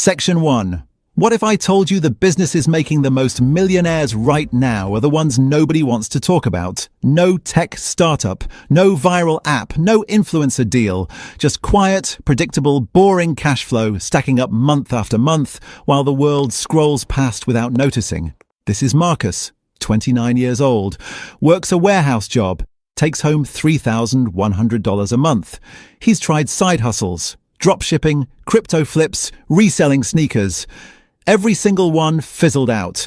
Section 1. What if I told you the businesses making the most millionaires right now are the ones nobody wants to talk about? No tech startup, no viral app, no influencer deal. Just quiet, predictable, boring cash flow stacking up month after month while the world scrolls past without noticing. This is Marcus, 29 years old, works a warehouse job, takes home $3,100 a month. He's tried side hustles, drop shipping, crypto flips, reselling sneakers. Every single one fizzled out.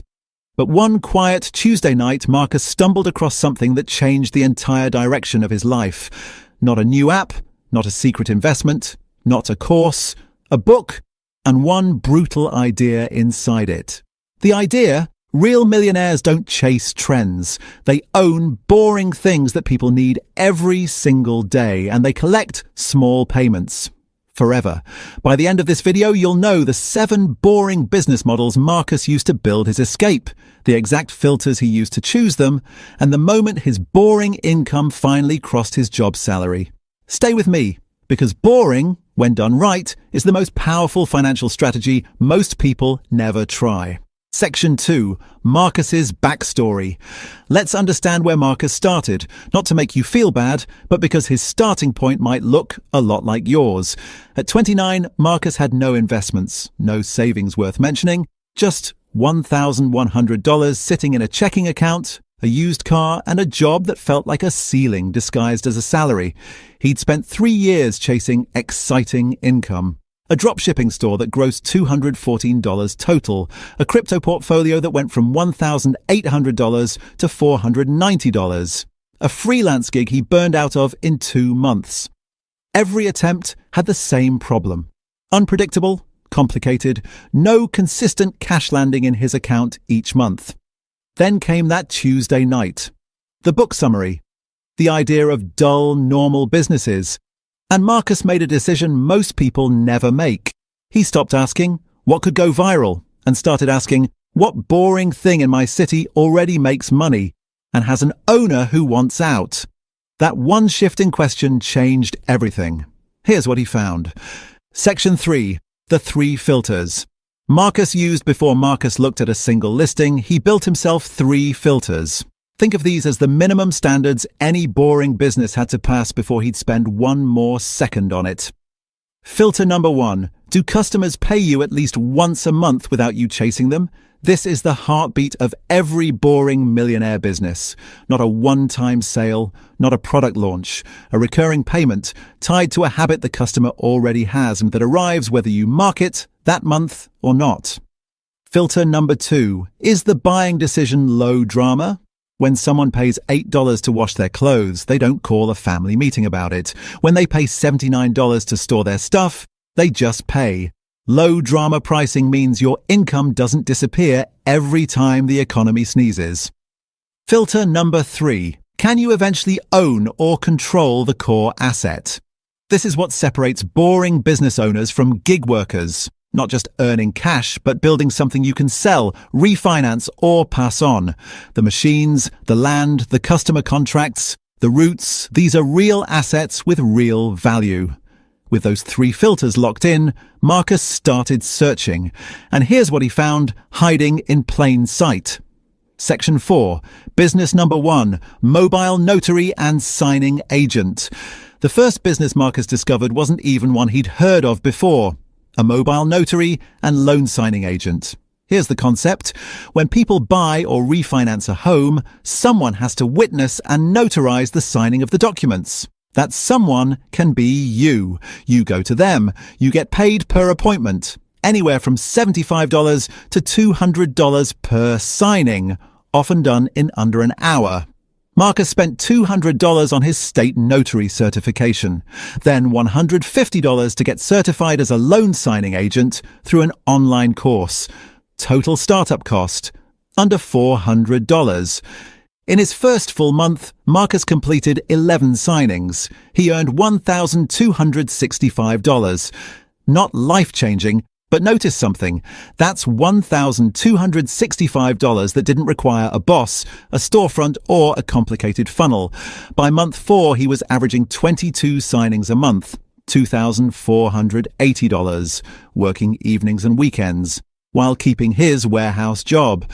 But one quiet Tuesday night, Marcus stumbled across something that changed the entire direction of his life. Not a new app, not a secret investment, not a course, a book, and one brutal idea inside it. The idea: real millionaires don't chase trends. They own boring things that people need every single day, and they collect small payments. Forever. By the end of this video, you'll know the 7 boring business models Marcus used to build his escape, the exact filters he used to choose them, and the moment his boring income finally crossed his job salary. Stay with me, because boring, when done right, is the most powerful financial strategy most people never try. Section 2. Marcus's backstory. Let's understand where Marcus started, not to make you feel bad, but because his starting point might look a lot like yours. At 29, Marcus had no investments, no savings worth mentioning, just $1,100 sitting in a checking account, a used car, and a job that felt like a ceiling disguised as a salary. He'd spent 3 years chasing exciting income. A dropshipping store that grossed $214 total, a crypto portfolio that went from $1,800 to $490, a freelance gig he burned out of in 2 months. Every attempt had the same problem. Unpredictable, complicated, no consistent cash landing in his account each month. Then came that Tuesday night. The book summary. The idea of dull, normal businesses. And Marcus made a decision most people never make. He stopped asking, what could go viral? And started asking, what boring thing in my city already makes money and has an owner who wants out? That one shift in question changed everything. Here's what he found. Section 3. The 3 filters. Marcus used before Marcus looked at a single listing, he built himself 3 filters. Think of these as the minimum standards any boring business had to pass before he'd spend 1 more second on it. Filter number 1. Do customers pay you at least once a month without you chasing them? This is the heartbeat of every boring millionaire business. Not a one-time sale, not a product launch, a recurring payment tied to a habit the customer already has and that arrives whether you market that month or not. Filter number 2. Is the buying decision low drama? When someone pays $8 to wash their clothes, they don't call a family meeting about it. When they pay $79 to store their stuff, they just pay. Low drama pricing means your income doesn't disappear every time the economy sneezes. Filter number 3. Can you eventually own or control the core asset? This is what separates boring business owners from gig workers. Not just earning cash, but building something you can sell, refinance, or pass on. The machines, the land, the customer contracts, the routes, these are real assets with real value. With those 3 filters locked in, Marcus started searching. And here's what he found hiding in plain sight. Section 4. Business number 1. Mobile notary and signing agent. The first business Marcus discovered wasn't even one he'd heard of before. A mobile notary and loan signing agent. Here's the concept. When people buy or refinance a home, someone has to witness and notarize the signing of the documents. That someone can be you. You go to them. You get paid per appointment, anywhere from $75 to $200 per signing, often done in under an hour. Marcus spent $200 on his state notary certification, then $150 to get certified as a loan signing agent through an online course. Total startup cost, under $400. In his first full month, Marcus completed 11 signings. He earned $1,265. Not life-changing, but notice something. That's $1,265 that didn't require a boss, a storefront, or a complicated funnel. By month 4, he was averaging 22 signings a month. $2,480, working evenings and weekends, while keeping his warehouse job.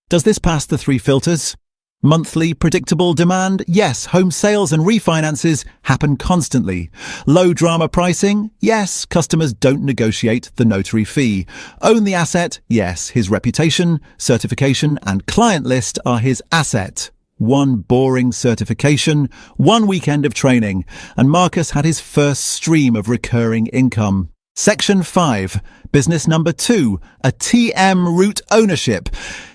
Does this pass the 3 filters? Monthly predictable demand? Yes. Home sales and refinances happen constantly. Low drama pricing? Yes. Customers don't negotiate the notary fee. Own the asset? Yes. His reputation, certification, and client list are his asset. 1 boring certification, 1 weekend of training, and Marcus had his first stream of recurring income. Section 5. Business number 2. A TM route ownership.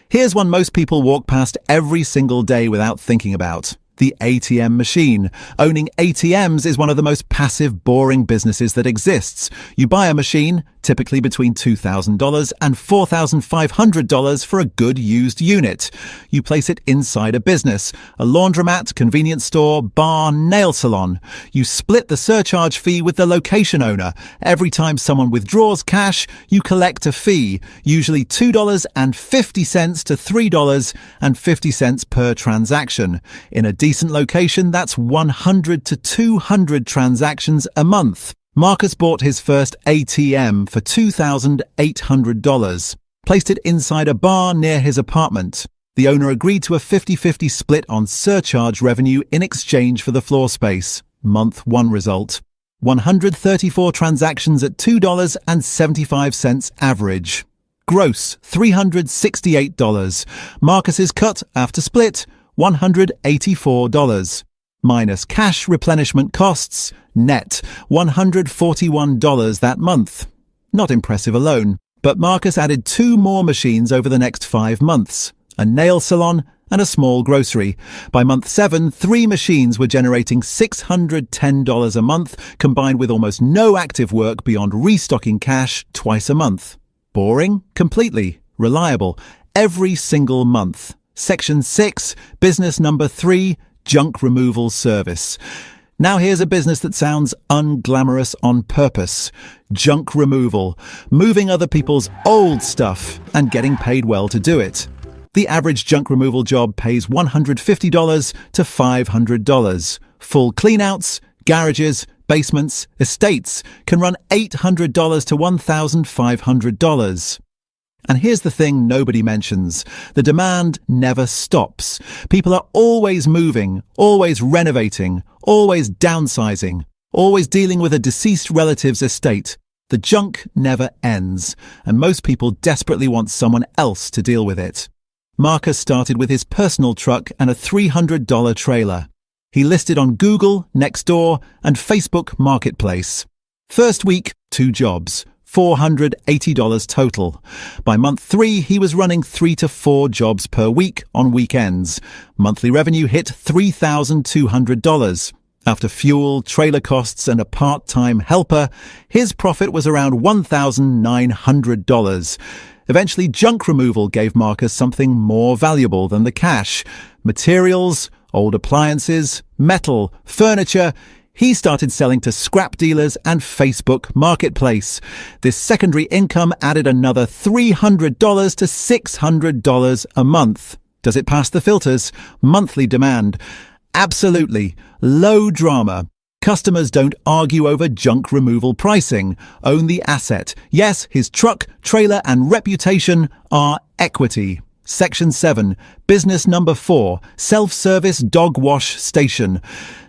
Here's one most people walk past every single day without thinking about. The ATM machine. Owning ATMs is one of the most passive, boring businesses that exists. You buy a machine, typically between $2,000 and $4,500 for a good used unit. You place it inside a business, a laundromat, convenience store, bar, nail salon. You split the surcharge fee with the location owner. Every time someone withdraws cash, you collect a fee, usually $2.50 to $3.50 per transaction. In a decent location, that's 100 to 200 transactions a month. Marcus bought his first ATM for $2,800, placed it inside a bar near his apartment. The owner agreed to a 50-50 split on surcharge revenue in exchange for the floor space. Month 1 result: 134 transactions at $2.75 average. Gross, $368. Marcus's cut after split, $184. Minus cash replenishment costs, net $141 that month. Not impressive alone, but Marcus added 2 more machines over the next 5 months, a nail salon and a small grocery. By month 7, 3 machines were generating $610 a month, combined with almost no active work beyond restocking cash twice a month. Boring? Completely. Reliable. Every single month. Section 6, business number 3, junk removal service. Now here's a business that sounds unglamorous on purpose. Junk removal. Moving other people's old stuff and getting paid well to do it. The average junk removal job pays $150 to $500. Full cleanouts, garages, basements, estates can run $800 to $1,500. And here's the thing nobody mentions. The demand never stops. People are always moving, always renovating, always downsizing, always dealing with a deceased relative's estate. The junk never ends, and most people desperately want someone else to deal with it. Marcus started with his personal truck and a $300 trailer. He listed on Google, Nextdoor, and Facebook Marketplace. First week, 2 jobs. $480 total. By month 3, he was running 3 to 4 jobs per week on weekends. Monthly revenue hit $3,200. After fuel, trailer costs, and a part-time helper, his profit was around $1,900. Eventually, junk removal gave Marcus something more valuable than the cash. Materials, old appliances, metal, furniture. He started selling to scrap dealers and Facebook Marketplace. This secondary income added another $300 to $600 a month. Does it pass the filters? Monthly demand. Absolutely. Low drama. Customers don't argue over junk removal pricing. Own the asset. Yes, his truck, trailer, and reputation are equity. Section 7, business number 4, self-service dog wash station.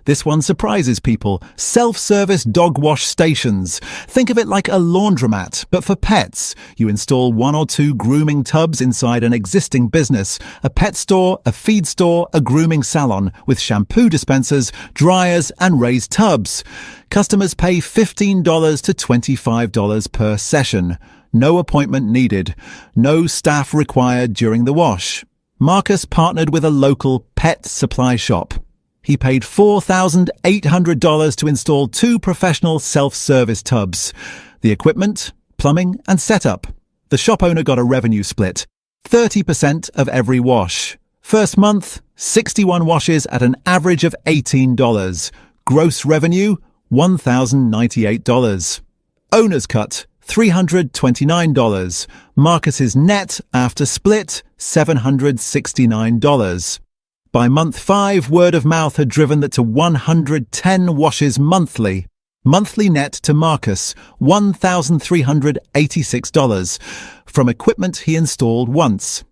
This one surprises people. Self-service dog wash stations. Think of it like a laundromat, but for pets. You install 1 or 2 grooming tubs inside an existing business, a pet store, a feed store, a grooming salon, with shampoo dispensers, dryers, and raised tubs. Customers pay $15 to $25 per session. No appointment needed. No staff required during the wash. Marcus partnered with a local pet supply shop. He paid $4,800 to install 2 professional self-service tubs. The equipment, plumbing, and setup. The shop owner got a revenue split. 30% of every wash. First month, 61 washes at an average of $18. Gross revenue, $1,098. Owner's cut, $329. Marcus's net after split, $769. By month 5, word of mouth had driven that to 110 washes monthly. Monthly net to Marcus, $1,386, from equipment he installed once.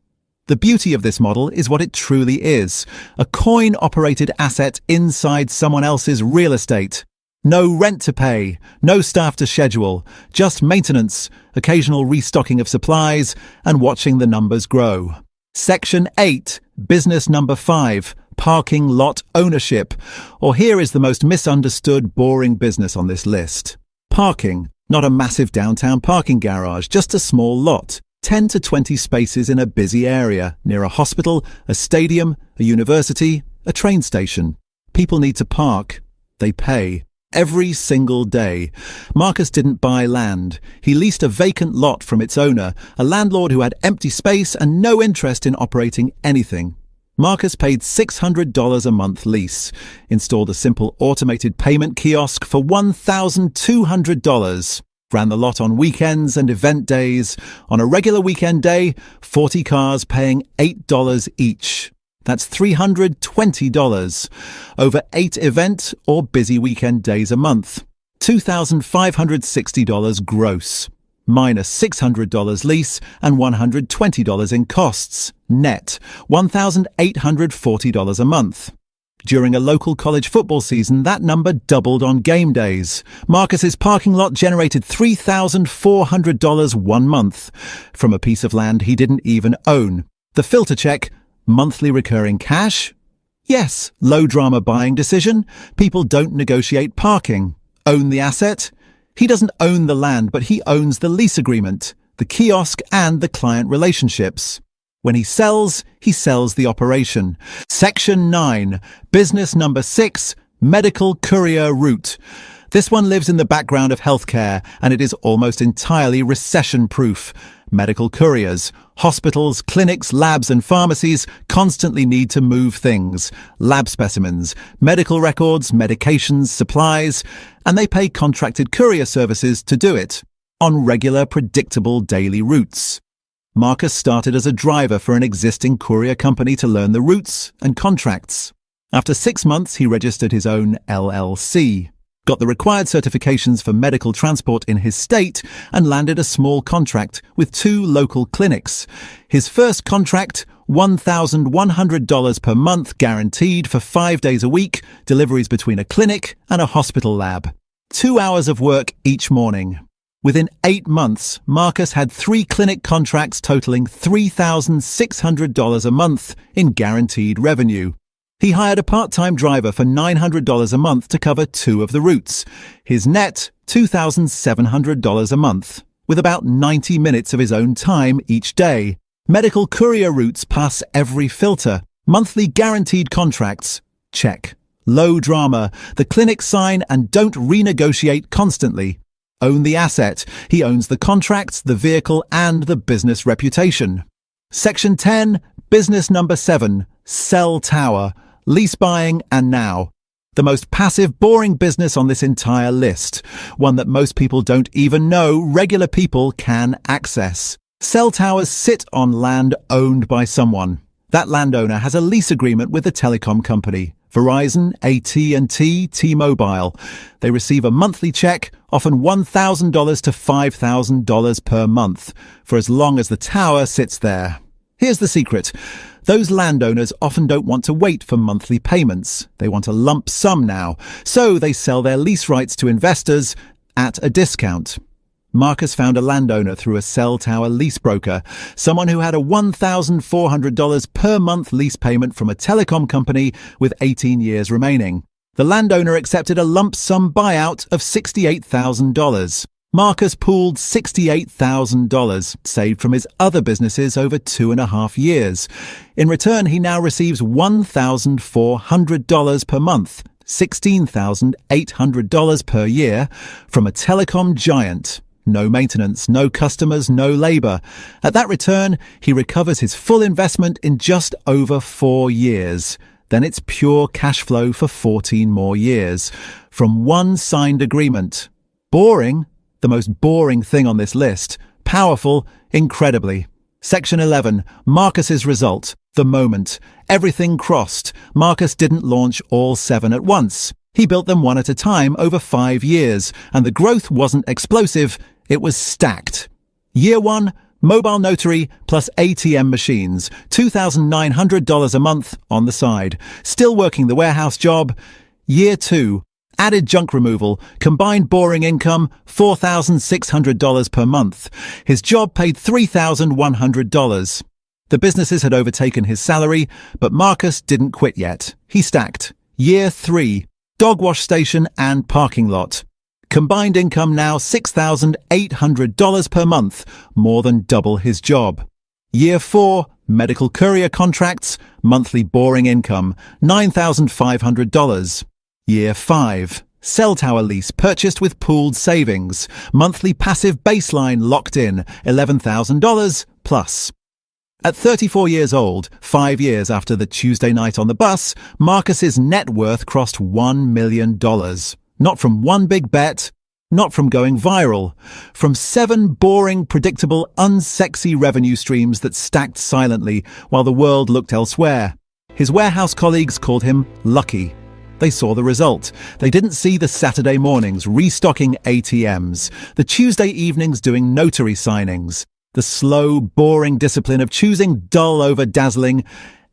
The beauty of this model is what it truly is, a coin-operated asset inside someone else's real estate. No rent to pay, no staff to schedule, just maintenance, occasional restocking of supplies, and watching the numbers grow. Section 8, business number 5, parking lot ownership. Or here is the most misunderstood, boring business on this list. Parking, not a massive downtown parking garage, just a small lot. 10 to 20 spaces in a busy area, near a hospital, a stadium, a university, a train station. People need to park. They pay. Every single day. Marcus didn't buy land. He leased a vacant lot from its owner, a landlord who had empty space and no interest in operating anything. Marcus paid $600 a month lease, installed a simple automated payment kiosk for $1,200, ran the lot on weekends and event days. On a regular weekend day, 40 cars paying $8 each. That's $320 over 8 event or busy weekend days a month. $2,560 gross, minus $600 lease and $120 in costs, net $1,840 a month. During a local college football season, that number doubled on game days. Marcus's parking lot generated $3,400 one month from a piece of land he didn't even own. The filter check: monthly recurring cash? Yes. Low drama buying decision? People don't negotiate parking. Own the asset? He doesn't own the land, but he owns the lease agreement, the kiosk, and the client relationships. When he sells the operation. Section 9, business number 6, medical courier route. This one lives in the background of healthcare, and it is almost entirely recession-proof. Medical couriers, hospitals, clinics, labs, and pharmacies constantly need to move things. Lab specimens, medical records, medications, supplies, and they pay contracted courier services to do it, on regular, predictable daily routes. Marcus started as a driver for an existing courier company to learn the routes and contracts. After 6 months, he registered his own LLC, got the required certifications for medical transport in his state, and landed a small contract with 2 local clinics. His first contract, $1,100 per month guaranteed for 5 days a week, deliveries between a clinic and a hospital lab. 2 hours of work each morning. Within 8 months, Marcus had 3 clinic contracts totaling $3,600 a month in guaranteed revenue. He hired a part-time driver for $900 a month to cover 2 of the routes. His net, $2,700 a month, with about 90 minutes of his own time each day. Medical courier routes pass every filter. Monthly guaranteed contracts, check. Low drama. The clinics sign and don't renegotiate constantly. Own the asset. He owns the contracts, the vehicle, and the business reputation. Section 10, business number 7, cell tower, lease buying and now. The most passive, boring business on this entire list. One that most people don't even know regular people can access. Cell towers sit on land owned by someone. That landowner has a lease agreement with the telecom company. Verizon, AT&T, T-Mobile. They receive a monthly check, often $1,000 to $5,000 per month, for as long as the tower sits there. Here's the secret. Those landowners often don't want to wait for monthly payments. They want a lump sum now, so they sell their lease rights to investors at a discount. Marcus found a landowner through a cell tower lease broker, someone who had a $1,400 per month lease payment from a telecom company with 18 years remaining. The landowner accepted a lump sum buyout of $68,000. Marcus pooled $68,000, saved from his other businesses over 2.5 years. In return, he now receives $1,400 per month, $16,800 per year, from a telecom giant. No maintenance, no customers, no labor. At that return, he recovers his full investment in just over 4 years. Then it's pure cash flow for 14 more years, from one signed agreement. Boring? The most boring thing on this list. Powerful? Incredibly. Section 11. Marcus's result. The moment. Everything crossed. Marcus didn't launch all 7 at once. He built them one at a time over 5 years, and the growth wasn't explosive, it was stacked. Year 1, mobile notary plus ATM machines, $2,900 a month on the side. Still working the warehouse job. Year 2, added junk removal, combined boring income, $4,600 per month. His job paid $3,100. The businesses had overtaken his salary, but Marcus didn't quit yet. He stacked. Year 3, dog wash station and parking lot. Combined income now $6,800 per month, more than double his job. Year 4, medical courier contracts, monthly boring income, $9,500. Year 5, cell tower lease purchased with pooled savings, monthly passive baseline locked in, $11,000 plus. At 34 years old, 5 years after the Tuesday night on the bus, Marcus's net worth crossed $1 million. Not from one big bet, not from going viral, from 7 boring, predictable, unsexy revenue streams that stacked silently while the world looked elsewhere. His warehouse colleagues called him lucky. They saw the result. They didn't see the Saturday mornings restocking ATMs, the Tuesday evenings doing notary signings, the slow, boring discipline of choosing dull over dazzling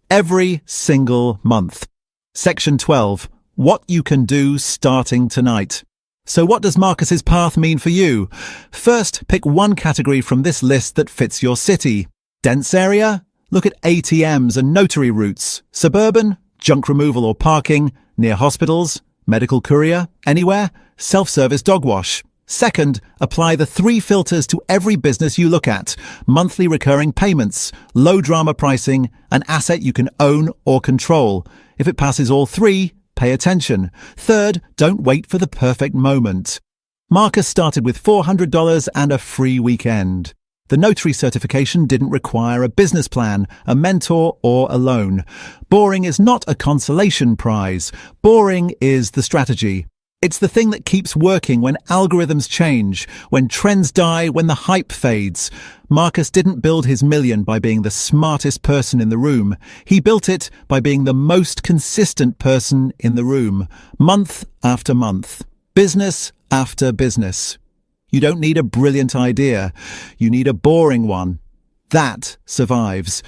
every single month. Section 12. What you can do starting tonight. So what does Marcus's path mean for you? First, pick one category from this list that fits your city. Dense area? Look at ATMs and notary routes. Suburban? Junk removal or parking? Near hospitals? Medical courier? Anywhere? Self-service dog wash. Second, apply the 3 filters to every business you look at. Monthly recurring payments, low drama pricing, an asset you can own or control. If it passes all 3, pay attention. Third, don't wait for the perfect moment. Marcus started with $400 and a free weekend. The notary certification didn't require a business plan, a mentor, or a loan. Boring is not a consolation prize. Boring is the strategy. It's the thing that keeps working when algorithms change, when trends die, when the hype fades. Marcus didn't build his million by being the smartest person in the room. He built it by being the most consistent person in the room, month after month, business after business. You don't need a brilliant idea. You need a boring one. That survives.